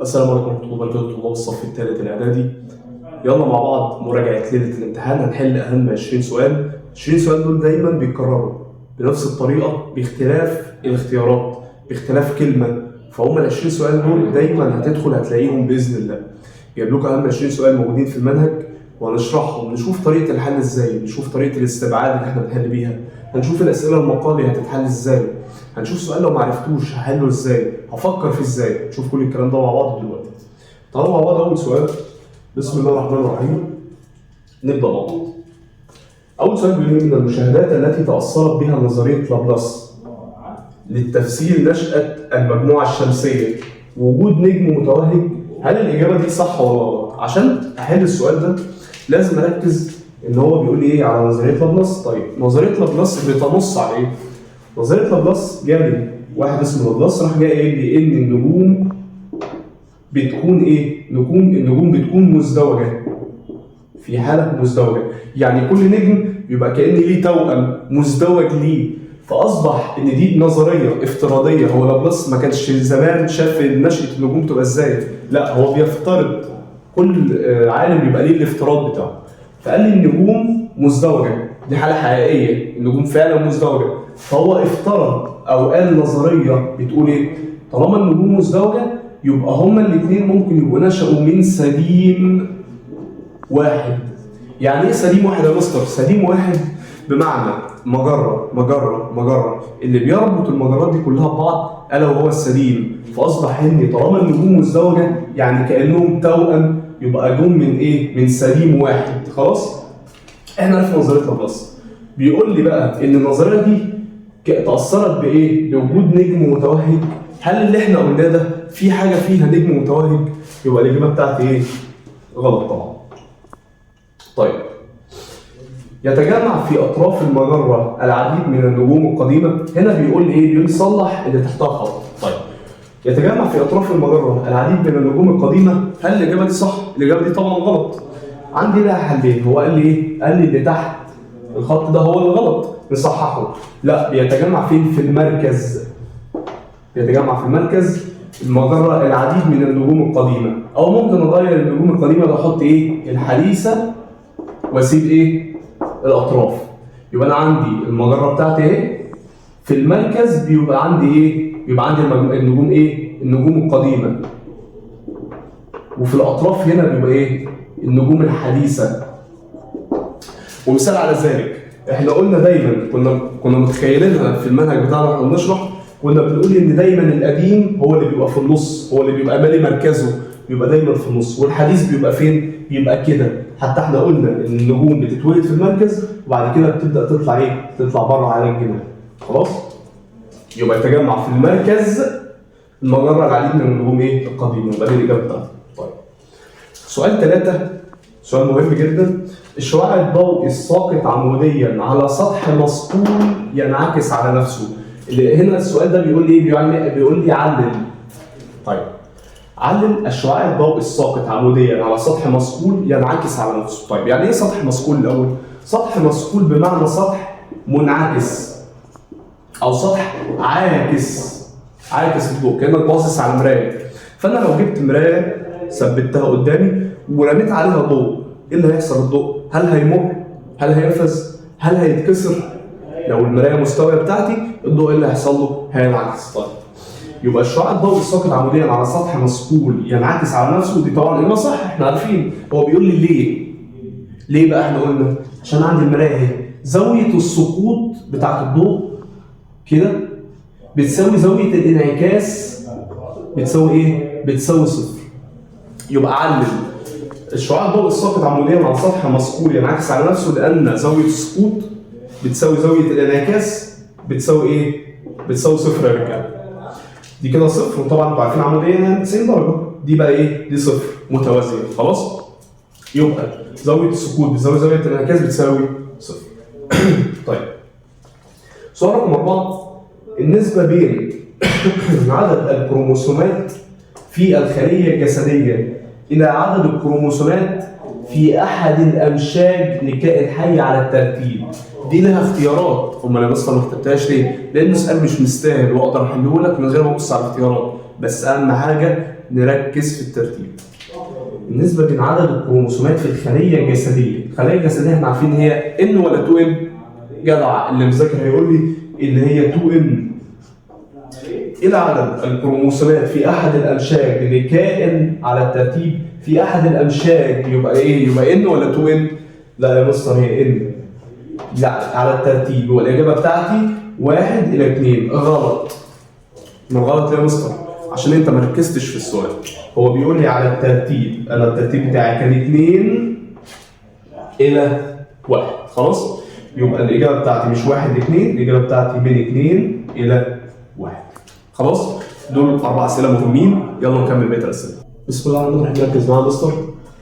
السلام عليكم ورحمة الله وبركاته. طلاب الصف الثالث الإعدادي، يلا مع بعض مراجعة ليلة الامتحان. هنحل أهم 20 سؤال. 20 سؤال دول دايما بيتكرروا بنفس الطريقة باختلاف الاختيارات، باختلاف كلمة. فهم ال 20 سؤال دول دايما هتدخل هتلاقيهم بإذن الله. جايب لكم أهم 20 سؤال موجودين في المنهج وهنشرحهم، نشوف طريقة الحل إزاي، نشوف طريقة الاستبعاد اللي إحنا بنحل بيها، هنشوف الأسئلة المقالي هتتحل إزاي، هنشوف سؤال لو معرفتوش هحله إزاي، هفكر فيه إزاي. نشوف كل الكلام ده مع بعض دلوقتي. تعالوا مع بعض أول سؤال. بسم الله الرحمن الرحيم. نبدأ مع بعض. أول سؤال بيقول من المشاهدات التي تأثرت بها نظرية لابلاس للتفسير نشأة المجموعة الشمسية وجود نجم متوهج، هل الإجابة دي صح ولا غلط؟ عشان أحل السؤال ده لازم أركز إن هو بيقول لي إيه على نظرية لابلاس. طيب نظرية لابلاس بتنص على إيه؟ نظرية لابلاس جالي واحد اسمه لابلاس راح جاي قايل لي إن النجوم بتكون إيه؟ النجوم بتكون مزدوجة في حالة مزدوجة، يعني كل نجم يبقى كأن ليه توأم مزدوج ليه، فأصبح إن دي نظرية افتراضية. هو لابلاس ما كانش زمان شاف نشأة النجوم تبقى إزاي، لا هو بيفترض كل عالم يبقى ليه الافتراض بتاعه. فقال لي النجوم مزدوجة، دي حالة حقيقية، النجوم فعلا مزدوجة. فهو افترض أو قال نظرية بتقول إيه؟ طالما النجوم مزدوجة يبقى هما الاثنين ممكن يبقوا نشأوا من سديم واحد. يعني ايه سديم واحد يا مستر؟ سديم واحد بمعنى مجرة اللي بيربط المجرات دي كلها ببعض الا وهو السديم. فاصبح ان طالما النجوم مزدوجة يعني كانهم توأم، يبقى جم من ايه؟ من سديم واحد. خلاص؟ احنا عرفنا نظرية لابلاس. بيقول لي بقى ان النظرية دي تأثرت بايه؟ بوجود نجم متوهج. هل اللي احنا قلناه ده في حاجة فيها نجم متوهج؟ يبقى الإجابة بتاعتي ايه؟ غلط طبعا. طيب يتجمع في أطراف المجرة العديد من النجوم القديمة. هنا بيقول لي إيه؟ بيقول صلح اللي تحتها خط. طيب يتجمع في أطراف المجرة العديد من النجوم القديمة، هل الإجابة دي صح؟ الإجابة دي طبعا غلط. عندي لها حلين. هو قال لي إيه؟ قال لي اللي تحت الخط ده هو اللي غلط، نصححه. لا، بيتجمع فين؟ في المركز. بيتجمع في المركز المجرة العديد من النجوم القديمة، أو ممكن أغير النجوم القديمة ده أحط إيه؟ الحديثة واسيب ايه؟ الاطراف. يبقى انا عندي المجره بتاعتي ايه؟ في المركز بيبقى عندي ايه؟ بيبقى عندي النجوم ايه؟ النجوم القديمه. وفي الاطراف هنا بيبقى ايه؟ النجوم الحديثه. ومثال على ذلك احنا قلنا دايما كنا متخيلينها في المنهج بتاعنا واحنا بنشرح، كنا بنقول ان دايما القديم هو اللي بيبقى في النص، هو اللي بيبقى مالي مركزه، بيبقى دايما في النص، والحديث بيبقى فين؟ بيبقى كده. حتى احنا قلنا ان النجوم بتتولد في المركز وبعد كده بتبدا تطلع ايه؟ تطلع بره عالم الجنان. خلاص؟ يبقى يتجمع في المركز المجره العديد من النجوم ايه؟ القديمه. يبقى دي الاجابه بتاعتها. طيب. سؤال 3 سؤال مهم جدا. الشعاع الضوئي الساقط عموديا على سطح مسطول ينعكس على نفسه. اللي هنا السؤال ده بيقول لي ايه؟ بيقول لي علل. طيب علل الشعاع الضوئي الساقط عموديا على سطح مسطول ينعكس على نفسه. طيب يعني ايه سطح مسطول الاول؟ سطح مسطول بمعنى سطح منعكس او سطح عاكس الضوء، كانك باصص على مرايه. فانا لو جبت مرايه ثبتها قدامي ورميت عليها ضوء، ايه اللي هيحصل للضوء؟ هل هيمر؟ هل هينفذ؟ هل هيتكسر؟ لو المرايه مستويه بتاعتي الضوء ايه اللي هيحصل له؟ هينعكس. طيب يبقى الشعاع الضوئي الساقط عموديا على سطح مسطول ينعكس على نفسه، دي طبعا اجابه صح، احنا عارفين. هو بيقول لي ليه بقى؟ احنا قلنا عشان عندي المرايه اهي زاويه السقوط بتاعت الضوء كده بتساوي زاويه الانعكاس بتساوي ايه؟ بتساوي صفر. يبقى علل الشعاع الضوئي الساقط عموديا على سطح مسطول ينعكس على نفسه لان زاويه السقوط بتساوي زاويه الانعكاس بتساوي ايه؟ بتساوي صفر يا رجاله. دي كده صفر، وطبعا انتوا عارفين عموديا يعني 90 درجه. دي بقى ايه؟ دي صفر متوازيه. خلاص؟ يبقى زاويه السقوط بتساوي زاويه الانعكاس بتساوي صفر. طيب سؤال رقم 4. النسبه بين عدد الكروموسومات في الخليه الجسديه الى عدد الكروموسومات في احد الامشاج لكائن حي على الترتيب. دي لها اختيارات. امال انا اصلا ما كتبتهاش ليه؟ لان السؤال مش مستاهل واقدر احله لك من غير ما ابص على الاختيارات. بس اهم حاجه نركز في الترتيب. النسبة بين عدد الكروموسومات في الخلية الجسدية، الخلية الجسدية احنا عارفين هي ان ولا 2 ان؟ جدع، اللي مذاكر هيقول لي اللي هي 2 ان. إلى عدد الكروموسومات في أحد الأمشاج لكائن على الترتيب في أحد الأمشاج يبقى إيه؟ يبقى إن ولا 2 إن؟ لا يا مستر هي إن. يعني على الترتيب، والإجابة بتاعتي 1 إلى 2. غلط. ما غلط يا مستر؟ عشان أنت ما ركزتش في السؤال. هو بيقول لي على الترتيب، أنا الترتيب بتاعي كان 2 إلى 1. خلاص؟ يبقى الإجابة بتاعتي مش 1 ل 2، الإجابة بتاعتي من 2 إلى 1. خلاص؟ دول 4 أسئلة مهمين، يلا نكمل بقية الأسئلة. بسم الله الرحمن الرحيم، ركز معايا يا مستر.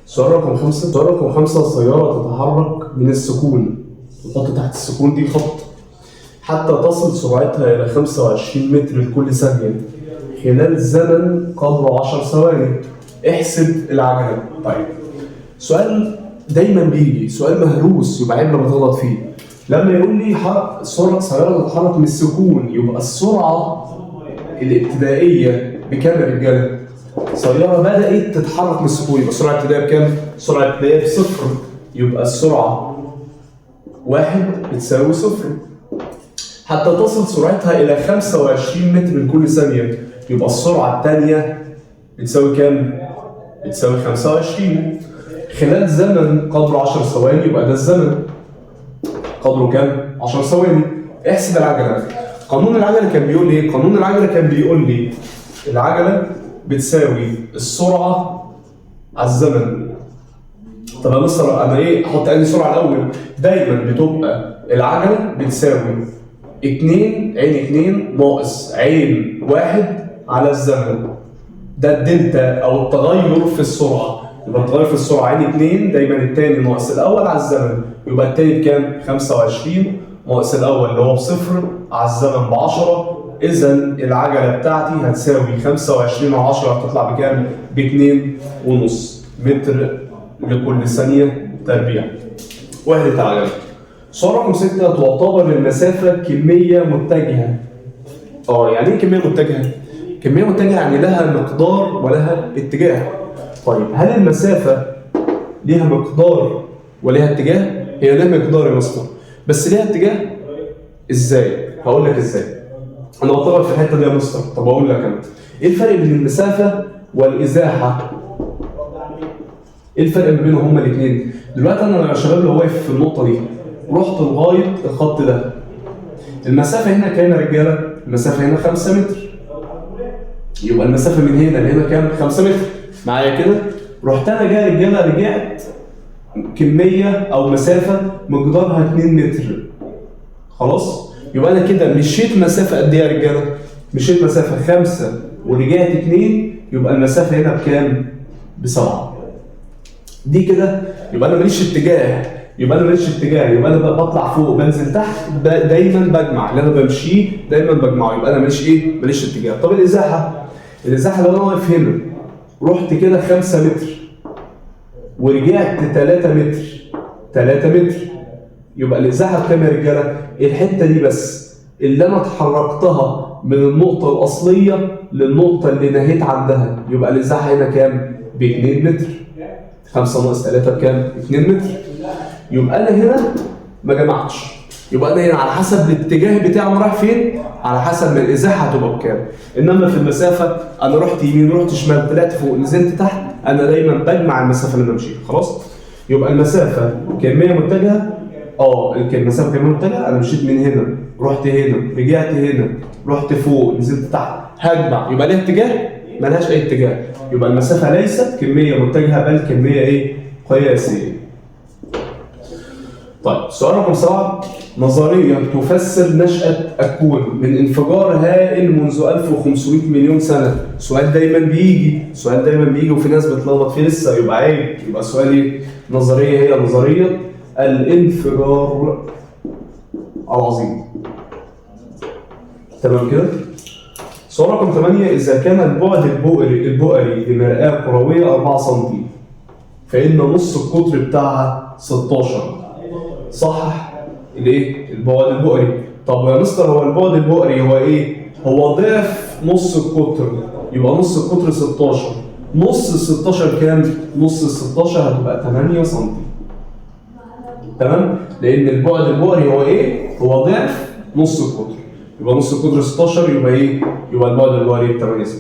سؤال رقم 5، سؤال رقم 5: سيارة تتحرك من السكون، نحط تحت السكون دي خط، حتى تصل سرعتها إلى 25 متر لكل ثانية خلال زمن قدره 10 ثواني. احسب العجلة. طيب، سؤال دايما بيجي، سؤال مهروس، يبقى عيب لما تغلط فيه. لما يقول لي سيارة تتحرك من السكون، يبقى السرعة الابتدائية بكام يا رجالة؟ سيارة بدأت تتحرك من السكون، يبقى السرعة الابتدائية بكام؟ السرعة الابتدائية بصفر، يبقى السرعة 1 بتساوي 0. حتى تصل سرعتها إلى 25 متر لكل ثانية، يبقى السرعة الثانية بتساوي كام؟ بتساوي 25. خلال زمن قدره 10 ثواني، يبقى ده الزمن قدره كام؟ 10 ثواني. احسب العجلة. قانون العجلة كان بيقول ايه؟ قانون العجلة كان بيقول لي العجلة بتساوي السرعة على الزمن. طب يا مستر انا ايه؟ احط اي سرعة الأول؟ دايما بتبقى العجلة بتساوي 2 عين 2 ناقص عين 1 على الزمن. ده الدلتا أو التغير في السرعة. يبقى التغير في السرعة عين 2 دايما الثاني ناقص الأول على الزمن، يبقى الثاني بكام؟ 25 ناقص الأول اللي هو بصفر على الزمن ب10. إذا العجلة بتاعتي هتساوي 25 على 10 هتطلع بكام؟ ب2.5 متر لكل ثانية تربيع. وحدة عجلة. سؤال رقم 6: تعتبر المسافة كمية متجهة. يعني إيه كمية متجهة؟ كمية متجهة يعني لها مقدار ولها اتجاه. طيب، هل المسافة ليها مقدار وليها اتجاه؟ هي لها مقدار يا مستر، بس ليها اتجاه؟ ازاي؟ هقول لك ازاي. انا بطلع في الحته دي يا مستر. طب اقول لك انا ايه الفرق بين المسافه والازاحه؟ ايه الفرق ما بينهم هما الاثنين؟ دلوقتي انا يا شباب لو واقف في النقطه دي رحت لغايه الخط ده، المسافه هنا كام يا رجاله؟ المسافه هنا 5 متر. يبقى المسافه من هنا لهنا كام؟ 5 متر. معايا كده؟ رحت انا جاي يا رجاله رجعت كميه او مسافه مقدارها 2 متر. خلاص؟ يبقى انا كده مشيت مسافه قد ايه يا رجاله؟ مشيت مسافه 5 ورجعت 2، يبقى المسافه هنا بكام؟ ب7. دي كده يبقى انا ماليش اتجاه، يبقى انا بطلع فوق بنزل تحت، دايما بجمع اللي انا بمشيه دايما بجمعه، يبقى انا ماليش اتجاه. طب الازاحه لو انا واقف هنا رحت كده 5 متر ورجعت 3 متر، يبقى الازاحه بكام يا رجاله؟ الحته دي بس اللي انا اتحركتها من النقطه الاصليه للنقطه اللي نهيت عندها، يبقى الازاحه هنا كام؟ ب2 متر. 5 ناقص 3 بكام؟ 2 متر. يبقى انا هنا ما جمعتش، يبقى انا هنا على حسب الاتجاه بتاعه رايح فين، على حسب ما الازاحه هتبقى بكام. انما في المسافه انا رحت يمين رحت شمال طلعت فوق نزلت تحت، انا دايما بجمع المسافه اللي انا مشيتها. خلاص؟ يبقى المسافه كميه متجهه. المسافه كميه متجهه، انا مشيت من هنا رحت هنا رجعت هنا رحت فوق نزلت تحت، هجمع يبقى ليها اتجاه؟ ملهاش اي اتجاه، يبقى المسافه ليست كميه متجهه بل كميه ايه؟ قياسيه. طيب، سؤال رقم 7: نظرية تفسر نشأة الكون من انفجار هائل منذ 1500 مليون سنة. سؤال دايما بيجي وفي ناس بتلخبط فيه لسه، يبقى عيب. يبقى السؤال ايه؟ نظرية هي نظرية الانفجار العظيم. تمام كده؟ سؤال رقم 8: إذا كان البعد البؤري لمرآة كروية 4 سم فإن نص القطر بتاعها 16. صح الايه؟ البعد البؤري. طب يا مستر هو البعد البؤري هو ايه؟ هو ضعف نص القطر، يبقى نص القطر 16. نص ال 16 كام؟ نص ال 16 هتبقى 8 سم. تمام؟ لأن البعد البؤري هو إيه؟ هو ضعف نص القطر. يبقى نص القطر 16 يبقى إيه؟ يبقى البعد البؤري 8 سم.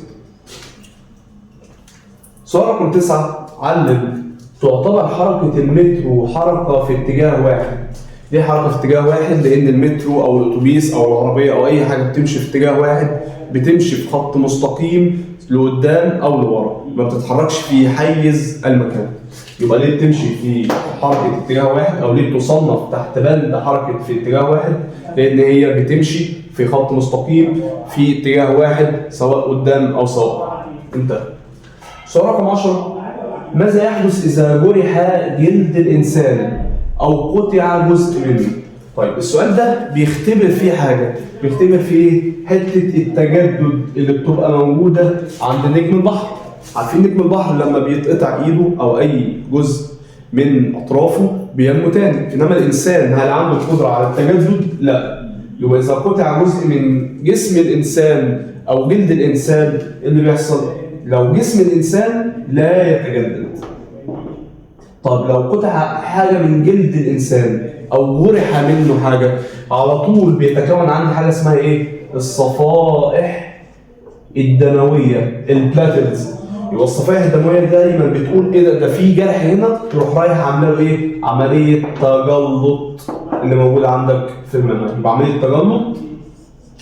سؤال رقم 9 علم تعتبر حركة المترو حركة في اتجاه واحد. ليه حركة في اتجاه واحد؟ لأن المترو أو الأتوبيس أو العربية أو أي حاجة بتمشي في اتجاه واحد بتمشي في خط مستقيم لقدام أو لورا، ما بتتحركش في حيز المكان. يبقى ليه بتمشي في حركة اتجاه واحد أو ليه تصنف تحت بند حركة في اتجاه واحد؟ لأن هي بتمشي في خط مستقيم في اتجاه واحد سواء قدام أو سواء. انتهى. سؤال رقم 10 ماذا يحدث إذا جرح جلد الإنسان أو قطع جزء منه؟ طيب السؤال ده بيختبر فيه حاجة، بيختبر فيه حتة التجدد اللي بتبقى موجودة عند نجم البحر. عارفين نجم البحر لما بيتقطع إيده أو أي جزء من أطرافه بينمو تاني، إنما الإنسان هل عنده القدرة على التجدد؟ لا. يبقى إذا قطع جزء من جسم الإنسان أو جلد الإنسان اللي بيحصل؟ لو جسم الإنسان لا يتجدد. طب لو قطع حاجة من جلد الإنسان أو جرح منه حاجة، على طول بيتكون عنه حاجة اسمها إيه؟ الصفائح الدموية، البلاتلز. يبقى الصفائح الدموية دايما بتقول إيه ده في جرح هنا، تروح رايح عامله له إيه؟ عملية تجلط اللي موجودة عندك في المنهج. يبقى عملية تجلط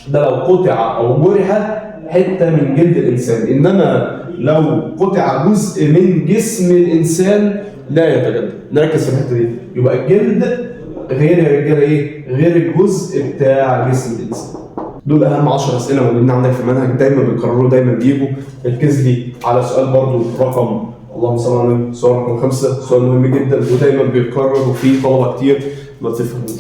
ده لو قطع أو جرح حتة من جلد الإنسان، إنما لو قطع جزء من جسم الإنسان لا يتجدد. نركز في الحتة دي. يبقى الجلد غير يا رجالة إيه؟ غير الجزء بتاع جسم الإنسان. دول أهم 10 أسئلة موجودين عندك في المنهج، دايما بيكرروا دايما بيجوا. ركز لي على سؤال برضو رقم اللهم صل على النبي، سؤال رقم 5، سؤال مهم جدا ودايما بيتكرر وفيه طلبة كتير ما تفهموش.